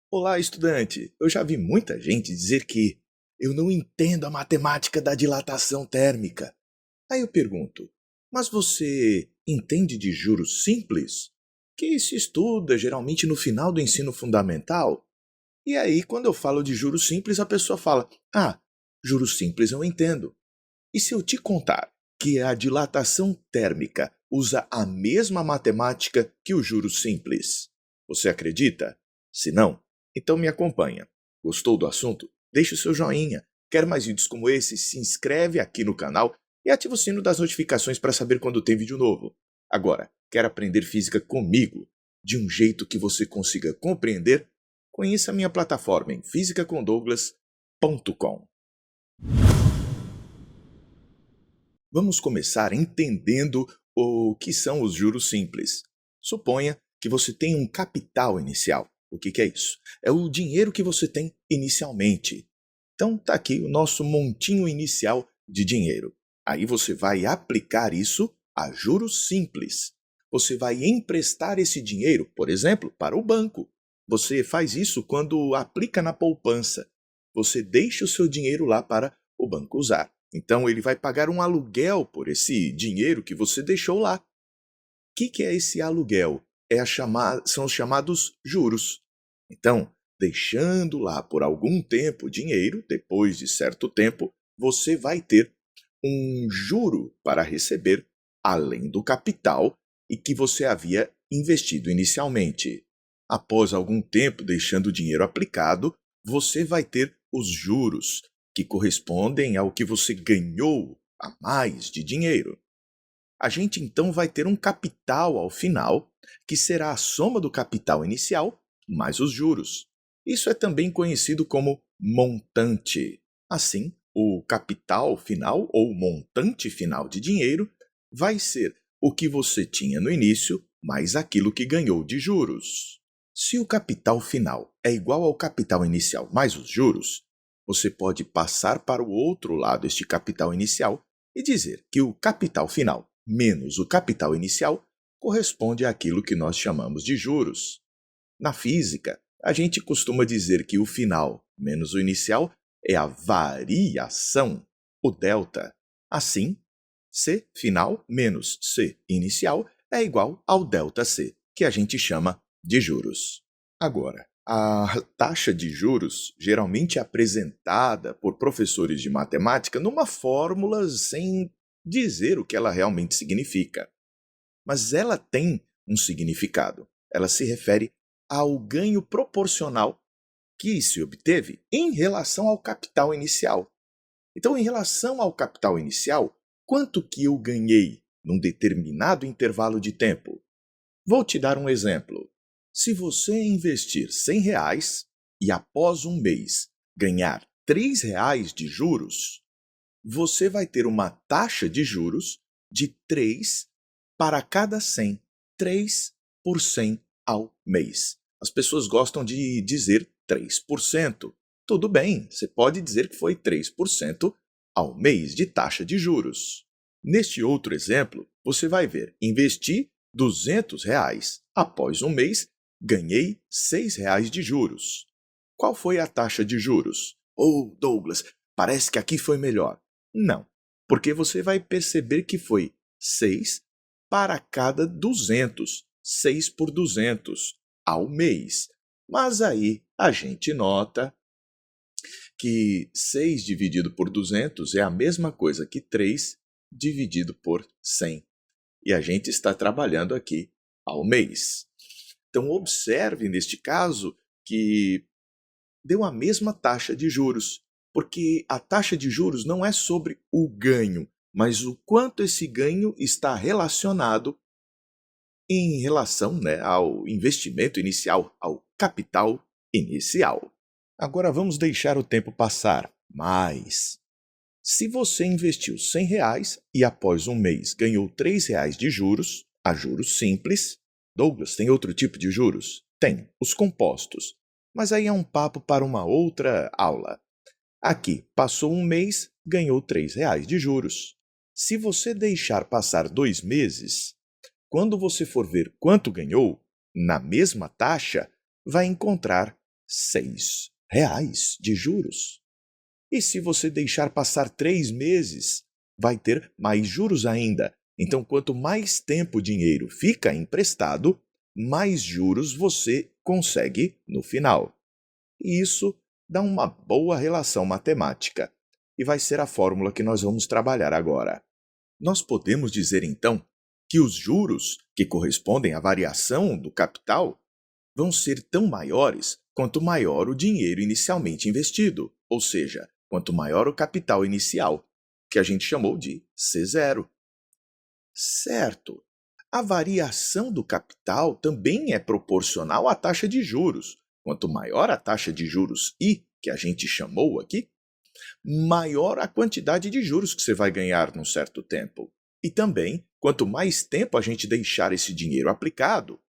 Olá, estudante! Eu já vi muita gente dizer que eu não entendo a matemática da dilatação térmica. Aí eu pergunto, mas você entende de juros simples? Que se estuda geralmente no final do ensino fundamental? E aí, quando eu falo de juros simples, a pessoa fala: Ah, juros simples eu entendo. E se eu te contar que a dilatação térmica usa a mesma matemática que o juros simples? Você acredita? Se não, então me acompanha. Gostou do assunto? Deixe o seu joinha. Quer mais vídeos como esse? Se inscreve aqui no canal e ativa o sino das notificações para saber quando tem vídeo novo. Agora, quer aprender física comigo de um jeito que você consiga compreender? Conheça a minha plataforma em fisicacondouglas.com. Vamos começar entendendo o que são os juros simples. Suponha que você tem um capital inicial. O que é isso? É o dinheiro que você tem inicialmente. Então, está aqui o nosso montinho inicial de dinheiro. Aí você vai aplicar isso a juros simples. Você vai emprestar esse dinheiro, por exemplo, para o banco. Você faz isso quando aplica na poupança. Você deixa o seu dinheiro lá para o banco usar. Então, ele vai pagar um aluguel por esse dinheiro que você deixou lá. O que é esse aluguel? São os chamados juros. Então, deixando lá por algum tempo o dinheiro, depois de certo tempo, você vai ter um juro para receber, além do capital e que você havia investido inicialmente. Após algum tempo deixando o dinheiro aplicado, você vai ter os juros, que correspondem ao que você ganhou a mais de dinheiro. A gente então vai ter um capital ao final, que será a soma do capital inicial mais os juros. Isso é também conhecido como montante. Assim, o capital final ou montante final de dinheiro vai ser o que você tinha no início mais aquilo que ganhou de juros. Se o capital final é igual ao capital inicial mais os juros, você pode passar para o outro lado este capital inicial e dizer que o capital final menos o capital inicial corresponde àquilo que nós chamamos de juros. Na física, a gente costuma dizer que o final menos o inicial é a variação, o delta. Assim, C final menos C inicial é igual ao delta C, que a gente chama de juros. Agora, a taxa de juros geralmente é apresentada por professores de matemática numa fórmula sem dizer o que ela realmente significa. Mas ela tem um significado. Ela se refere ao ganho proporcional que se obteve em relação ao capital inicial. Então, em relação ao capital inicial, quanto que eu ganhei num determinado intervalo de tempo? Vou te dar um exemplo. Se você investir R$ 100 e após um mês ganhar R$ 3 de juros, você vai ter uma taxa de juros de 3 para cada 100, 3 por 100 ao mês. As pessoas gostam de dizer 3%. Tudo bem, você pode dizer que foi 3% ao mês de taxa de juros. Neste outro exemplo, você vai ver, investi R$ 200, após um mês, ganhei R$ 6 de juros. Qual foi a taxa de juros? Douglas, parece que aqui foi melhor. Não, porque você vai perceber que foi 6 para cada 200, 6 por 200 ao mês. Mas aí a gente nota que 6 dividido por 200 é a mesma coisa que 3 dividido por 100. E a gente está trabalhando aqui ao mês. Então, observe neste caso que deu a mesma taxa de juros, porque a taxa de juros não é sobre o ganho, mas o quanto esse ganho está relacionado em relação, ao investimento inicial, ao capital inicial. Agora vamos deixar o tempo passar, mas se você investiu R$ 100 e após um mês ganhou R$ 3 de juros, a juros simples, Douglas, tem outro tipo de juros? Tem, os compostos. Mas aí é um papo para uma outra aula. Aqui, passou um mês, ganhou R$ 3 de juros. Se você deixar passar 2 meses, quando você for ver quanto ganhou, na mesma taxa, vai encontrar R$ 6 de juros. E se você deixar passar 3 meses, vai ter mais juros ainda. Então, quanto mais tempo o dinheiro fica emprestado, mais juros você consegue no final. E isso dá uma boa relação matemática. E vai ser a fórmula que nós vamos trabalhar agora. Nós podemos dizer, então, que os juros, que correspondem à variação do capital, vão ser tão maiores quanto maior o dinheiro inicialmente investido, ou seja, quanto maior o capital inicial, que a gente chamou de C0. Certo. A variação do capital também é proporcional à taxa de juros. Quanto maior a taxa de juros I, que a gente chamou aqui, maior a quantidade de juros que você vai ganhar num certo tempo. E também, quanto mais tempo a gente deixar esse dinheiro aplicado,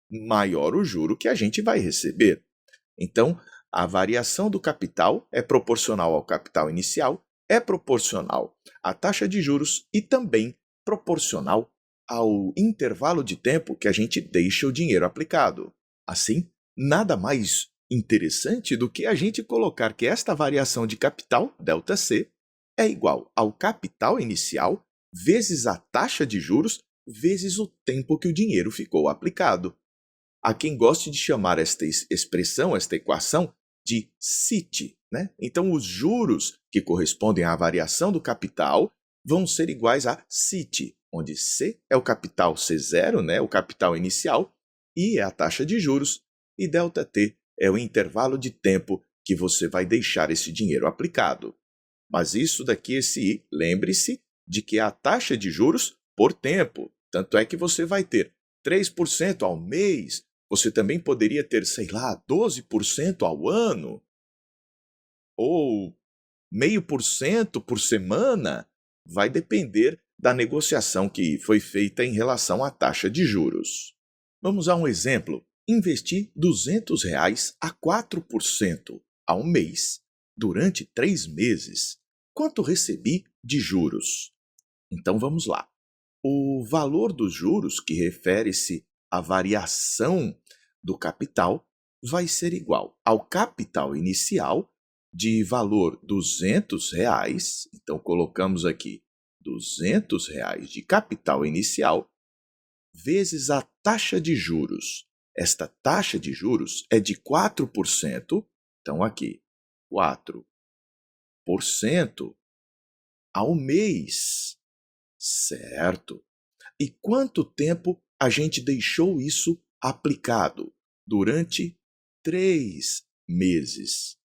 maior o juro que a gente vai receber. Então, a variação do capital é proporcional ao capital inicial, é proporcional à taxa de juros e também proporcional ao intervalo de tempo que a gente deixa o dinheiro aplicado. Assim, nada mais interessante do que a gente colocar que esta variação de capital, ΔC, é igual ao capital inicial vezes a taxa de juros vezes o tempo que o dinheiro ficou aplicado. Há quem goste de chamar esta expressão, esta equação, de CIT, né? Então, os juros que correspondem à variação do capital vão ser iguais a CIT, onde C é o capital C0, né? O capital inicial, I é a taxa de juros, e ΔT é o intervalo de tempo que você vai deixar esse dinheiro aplicado. Mas isso daqui, esse I, lembre-se de que é a taxa de juros por tempo. Tanto é que você vai ter 3% ao mês, você também poderia ter, 12% ao ano, ou 0,5% por semana, vai depender da negociação que foi feita em relação à taxa de juros. Vamos a um exemplo. Investir R$ 200 a 4% ao mês durante 3 meses. Quanto recebi de juros? Então vamos lá. O valor dos juros, que refere-se à variação do capital, vai ser igual ao capital inicial de valor R$ 200. Então colocamos aqui R$ 200 de capital inicial vezes a taxa de juros. Esta taxa de juros é de 4%. Então aqui, 4% ao mês. Certo. E quanto tempo a gente deixou isso aplicado? Durante 3 meses.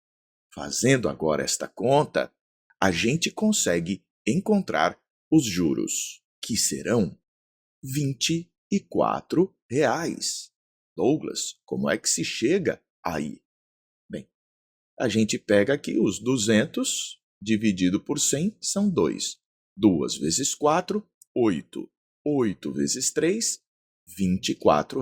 Fazendo agora esta conta, a gente consegue encontrar os juros, que serão R$ 24. Douglas, como é que se chega aí? Bem, a gente pega aqui os 200 dividido por 100 são 2. 2 vezes 4, 8. 8 vezes 3, R$ 24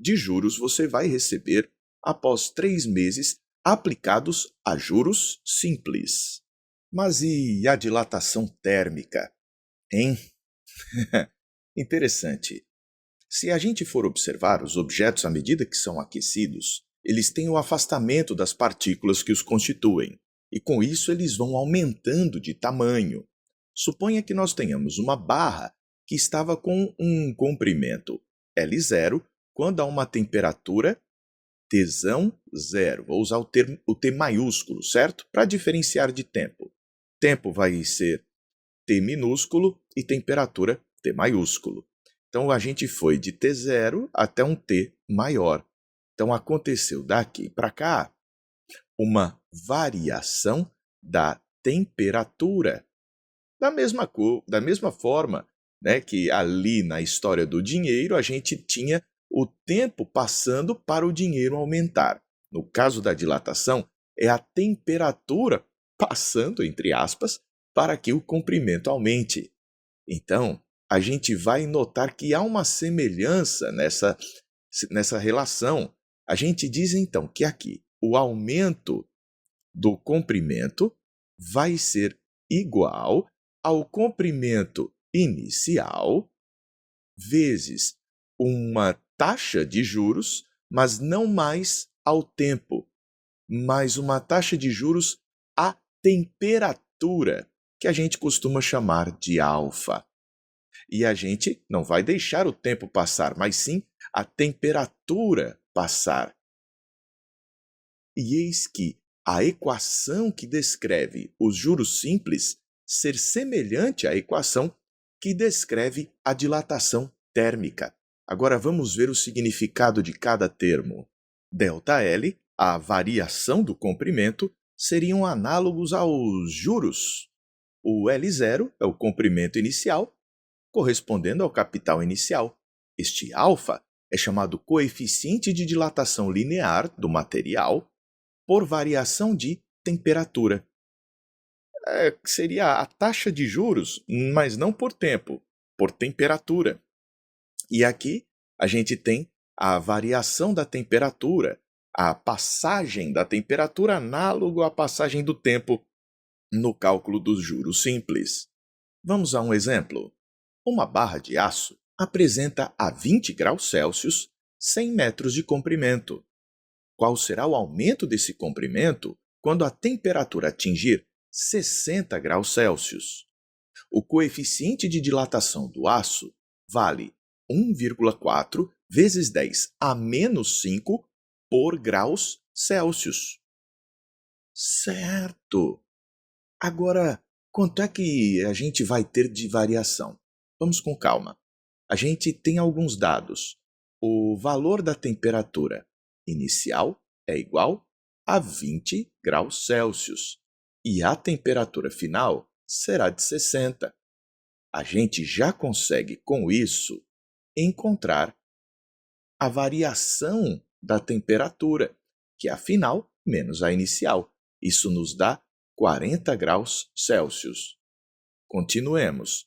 de juros você vai receber após 3 meses aplicados a juros simples. Mas e a dilatação térmica, hein? Interessante. Se a gente for observar os objetos à medida que são aquecidos, eles têm o afastamento das partículas que os constituem, e com isso eles vão aumentando de tamanho. Suponha que nós tenhamos uma barra que estava com um comprimento L0 quando há uma temperatura T0. Vou usar o T maiúsculo, certo? Para diferenciar de tempo. Tempo vai ser T minúsculo e temperatura T maiúsculo. Então, a gente foi de T0 até um T maior. Então, aconteceu daqui para cá uma variação da temperatura. Da mesma forma, né, que ali na história do dinheiro, a gente tinha o tempo passando para o dinheiro aumentar. No caso da dilatação, é a temperatura passando, entre aspas, para que o comprimento aumente. Então, a gente vai notar que há uma semelhança nessa relação. A gente diz, então, que aqui o aumento do comprimento vai ser igual ao comprimento inicial vezes uma taxa de juros, mas não mais ao tempo. mais uma taxa de juros à temperatura, que a gente costuma chamar de alfa. E a gente não vai deixar o tempo passar, mas sim a temperatura passar. E eis que a equação que descreve os juros simples ser semelhante à equação que descreve a dilatação térmica. Agora vamos ver o significado de cada termo. ΔL, a variação do comprimento, seriam análogos aos juros. O L0 é o comprimento inicial, correspondendo ao capital inicial. Este alfa é chamado coeficiente de dilatação linear do material por variação de temperatura. Seria a taxa de juros, mas não por tempo, por temperatura. E aqui a gente tem a variação da temperatura, a passagem da temperatura análogo à passagem do tempo no cálculo dos juros simples. Vamos a um exemplo. Uma barra de aço apresenta a 20 graus Celsius 100 metros de comprimento. Qual será o aumento desse comprimento quando a temperatura atingir 60 graus Celsius? O coeficiente de dilatação do aço vale 1,4 vezes 10 a menos 5 por graus Celsius. Certo! Agora, quanto é que a gente vai ter de variação? Vamos com calma. A gente tem alguns dados. O valor da temperatura inicial é igual a 20 graus Celsius e a temperatura final será de 60. A gente já consegue, com isso, encontrar a variação da temperatura, que é a final menos a inicial. Isso nos dá 40 graus Celsius. Continuemos.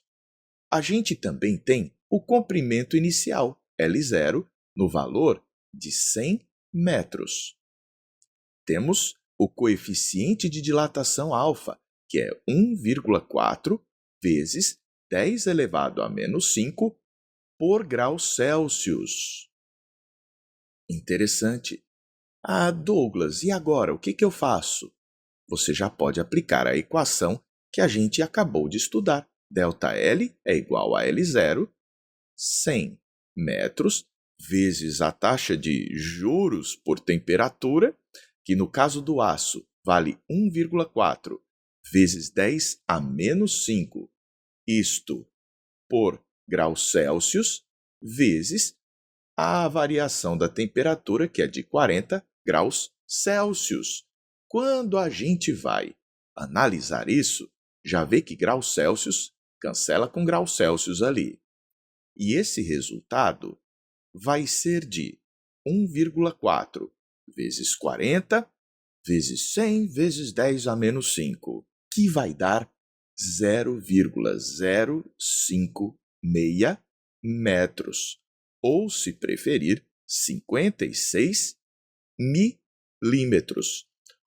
A gente também tem o comprimento inicial, L0, no valor de 100 metros. Temos o coeficiente de dilatação alfa, que é 1,4 vezes 10 elevado a menos 5 por graus Celsius. Interessante. Douglas, e agora, o que eu faço? Você já pode aplicar a equação que a gente acabou de estudar. ΔL é igual a L0, 100 metros, vezes a taxa de juros por temperatura, que no caso do aço vale 1,4 vezes 10 a menos 5, isto por graus Celsius, vezes a variação da temperatura, que é de 40 graus Celsius. Quando a gente vai analisar isso, já vê que graus Celsius cancela com graus Celsius ali. E esse resultado vai ser de 1,4 vezes 40 vezes 100 vezes 10 a menos 5, que vai dar 0,056 metros, ou, se preferir, 56 milímetros.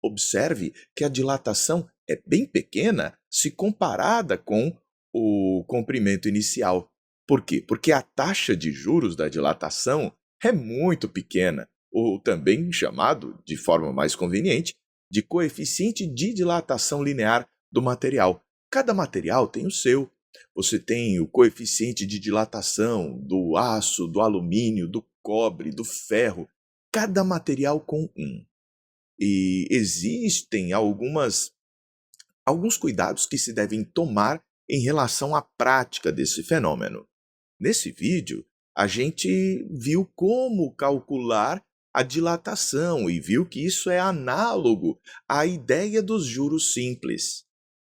Observe que a dilatação é bem pequena se comparada com o comprimento inicial. Por quê? Porque a taxa de juros da dilatação é muito pequena, ou também chamado, de forma mais conveniente, de coeficiente de dilatação linear do material. Cada material tem o seu. Você tem o coeficiente de dilatação do aço, do alumínio, do cobre, do ferro. Cada material com um. E existem alguns cuidados que se devem tomar em relação à prática desse fenômeno. Nesse vídeo, a gente viu como calcular a dilatação e viu que isso é análogo à ideia dos juros simples.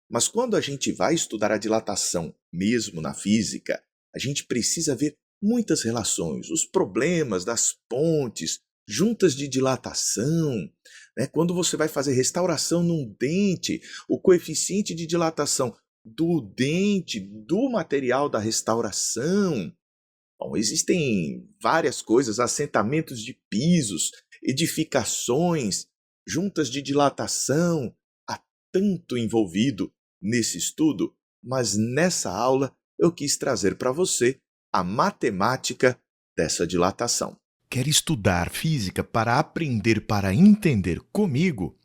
Mas quando a gente vai estudar a dilatação, mesmo na física, a gente precisa ver muitas relações, os problemas das pontes, juntas de dilatação. Quando você vai fazer restauração num dente, o coeficiente de dilatação do dente, do material da restauração. Bom, existem várias coisas, assentamentos de pisos, edificações, juntas de dilatação. Há tanto envolvido nesse estudo, mas nessa aula eu quis trazer para você a matemática dessa dilatação. Quer estudar física para aprender, para entender comigo?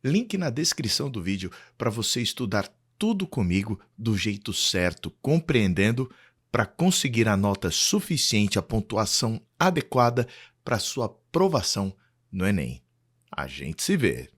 Link na descrição do vídeo para você estudar tudo comigo do jeito certo, compreendendo, para conseguir a nota suficiente, a pontuação adequada para sua aprovação no Enem. A gente se vê!